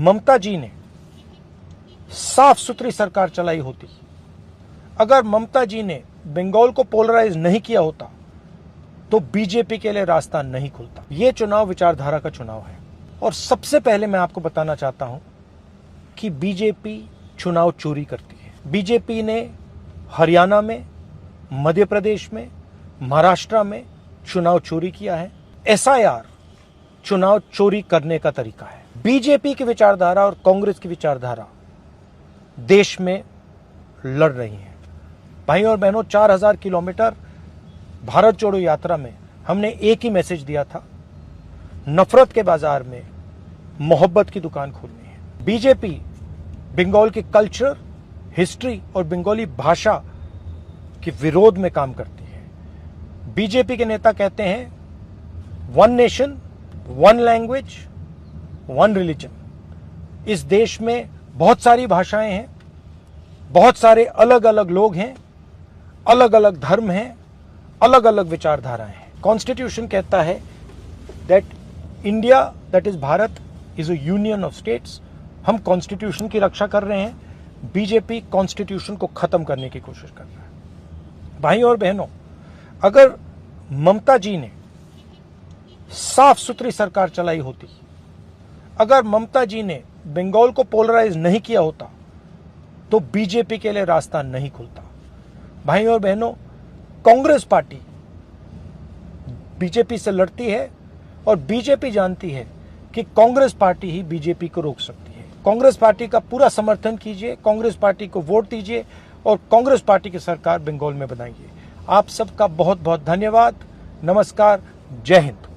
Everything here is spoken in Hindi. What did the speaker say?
ममता जी ने साफ सुथरी सरकार चलाई होती, अगर ममता जी ने बंगाल को पोलराइज नहीं किया होता तो बीजेपी के लिए रास्ता नहीं खुलता। यह चुनाव विचारधारा का चुनाव है। और सबसे पहले मैं आपको बताना चाहता हूं कि बीजेपी चुनाव चोरी करती है। बीजेपी ने हरियाणा में, मध्य प्रदेश में, महाराष्ट्र में चुनाव चोरी किया है। एसआईआर चुनाव चोरी करने का तरीका है। बीजेपी की विचारधारा और कांग्रेस की विचारधारा देश में लड़ रही है। भाई और बहनों, 4000 किलोमीटर भारत जोड़ो यात्रा में हमने एक ही मैसेज दिया था, नफरत के बाजार में मोहब्बत की दुकान खोलनी है। बीजेपी बंगाल के कल्चर, हिस्ट्री और बंगाली भाषा के विरोध में काम करती है। बीजेपी के नेता कहते हैं one nation, one language, one religion. इस देश में बहुत सारी भाषाएं हैं, बहुत सारे अलग अलग लोग हैं, अलग अलग धर्म हैं, अलग अलग विचारधाराएं हैं। कॉन्स्टिट्यूशन कहता है that India, that is Bharat, is a union of states. हम कॉन्स्टिट्यूशन की रक्षा कर रहे हैं। बीजेपी कॉन्स्टिट्यूशन को खत्म करने की कोशिश कर रहा है। भाई और बहनों, अगर ममता जी ने साफ सुथरी सरकार चलाई होती, अगर ममता जी ने बंगाल को पोलराइज नहीं किया होता तो बीजेपी के लिए रास्ता नहीं खुलता। भाई और बहनों, कांग्रेस पार्टी बीजेपी से लड़ती है और बीजेपी जानती है कि कांग्रेस पार्टी ही बीजेपी को रोक सकती है। कांग्रेस पार्टी का पूरा समर्थन कीजिए, कांग्रेस पार्टी को वोट दीजिए और कांग्रेस पार्टी की सरकार बंगाल में बनाइए। आप सबका बहुत बहुत धन्यवाद। नमस्कार। जय हिंद।